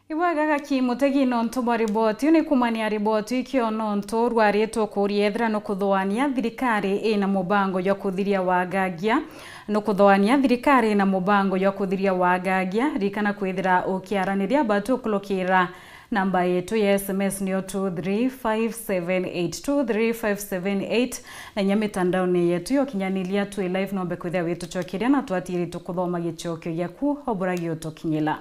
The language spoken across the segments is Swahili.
Iwaga kimutegi nonto bariboti ni kumania riboti ikio nonto rwaritwo kuriethra no kuthoania thirikari ina mubango ya kuthiria wagagia no kuthoania thirikari ina mubango ya kuthiria wagagia rikana kwithira ukiaraniria batukulukira namba yetu ya SMS ni 23578 na nyamitandao yetu yo kinyanilia tu live nombe kwithia wetu chokiria na twatiri tukuthoma gichokyo yaku oburagi utokinyila.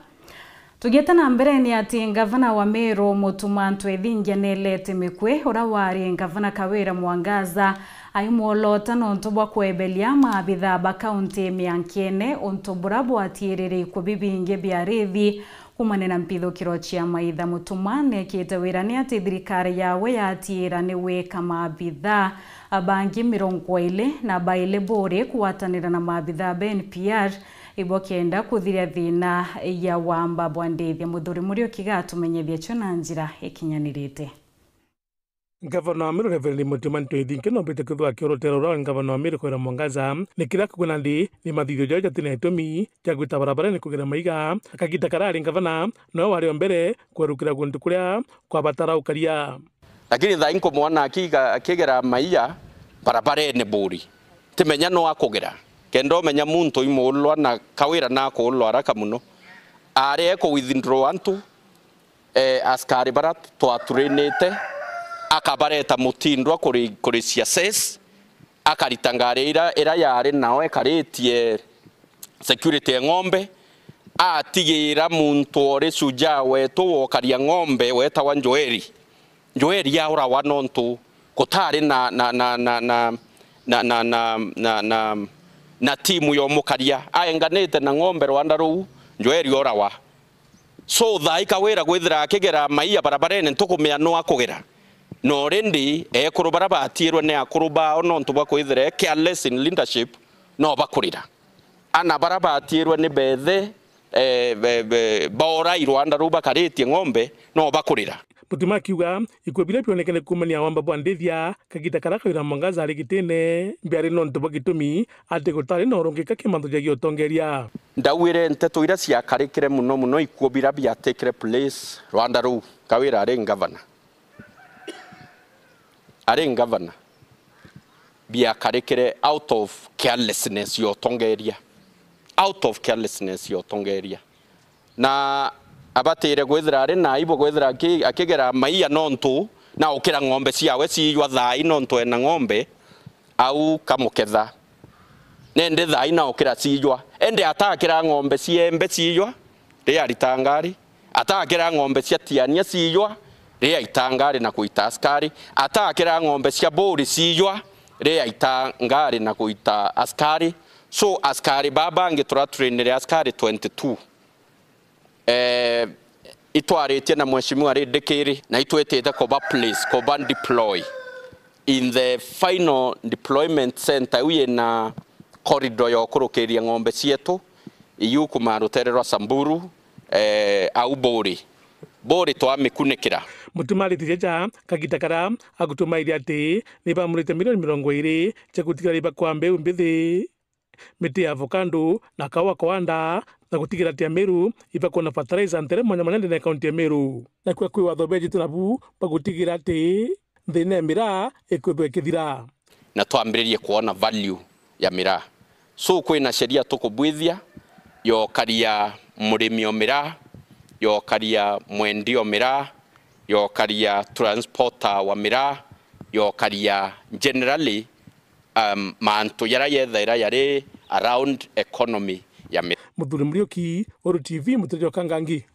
Tugeta na mbere ni ati ngavana wa Meru Mutuma Ntwethingia nelete mikwe ura wari ngavana Kawira Mwangaza aimolota nontobwa kwebelia maabitha ba kaunti miankiene ontobura bwatiriri kubibinge biarithi kumanena mpitho kirochia maitha. Mutuma nekite wira ni ati thirikari yawe yatira ni weka maabitha abangi 20 na baile bore kuwatanira na maabitha BNPR ibokenda kuthiria thina ya wamba bwandithia muthuri muri ukigatumenyethia cyo na njira ikinyanirite. Gavana wa Meru Reverend Mutuma Ntwethingia nombete kuthwa kiorotero ra gavana wa Meru Kawira Mwangaza nikira kugunandi ni mathithio jaja tina itumi ja gwita barabara ni kugira maiga akagita karari gavana no wari mbere kwerukira gundu kuria kwa batara ukaria lakini tha inko mwana akigera maiya barabara ni buri timenya no akugera kendo menya muntu imulwa na Kawira na kulwa araka muno are ko withdraw antu askari barat twaturenete akabareta mutindwa kuri CSS akaritangarira era yare nawe karetie security ng'ombe atigira muntu ore suja wetu wokaria ng'ombe wetawa Njoeri ya ura wanontu kotari na timu yo mukaria aenganete na ng'ombe Rwanda ru Njoeri orawa so thai Kawira gwithira akigera maiya barabarene ntukumea no akugera no rendi kurubara batirwe ne akuruba onontu bakwithire careless in leadership no bakurira ana barabatirwe ni bethe bora Rwanda ru bakaretie ng'ombe no bakurira. Mutuma kiuga ikwebire pionekane kumania wamba bwandithia kagita karaka Kawira Mwangaza ari gitene mbiari nontu bagitumi ati gutari no rongeka kimanto ja giotongeria ndawire nteto ira cia karikire muno ikwobira bia take place Rwanda ru Kawira ari governor bia karikire out of carelessness yotongeria na abatire gwithira ari na ibo gwithira akigera maiya nontu na ukira ng'ombe ciawe ciywa thai nontu ena ng'ombe au kamuketha nende thai na ukira ciywa ende atakira ng'ombe ciembe ciywa ria ritangari atakira ng'ombe cia tiania ciywa ria itangari na kuita askari atakira ng'ombe cia bori ciywa ria itangari na kuita askari so askari baba ngitura trainere askari 22 itwaretie na mheshimiwa Redekeri na itwetete koba place koba deploy in the final deployment center uye na corridor yo kurukiria ng'ombe cietu iyuku marutererwa Samburu au bori twamikunikira. Mutuma ritijeja kagita kara agutumairia ati ni bamurite milioni 20 cia gutigara iba kwa mbeu mbithi miti ya avocado na kawa kwanda na gutigira ati Meru iba kona fertilizer ntere mwanya na kaunti ya Meru na kwa watho beji tunabu bagutigira ati thine mira ekwebe kithira na twambiririe kuona value ya mira so kwina sheria tukubwithia yo karia murimi mira yo karia mwendio mira yo karia transporter wa mira yo karia generally mantu yara yethaira yari around economy ya mira. Muthuri Muriuki, Oru TV, Mutejo Kangangi.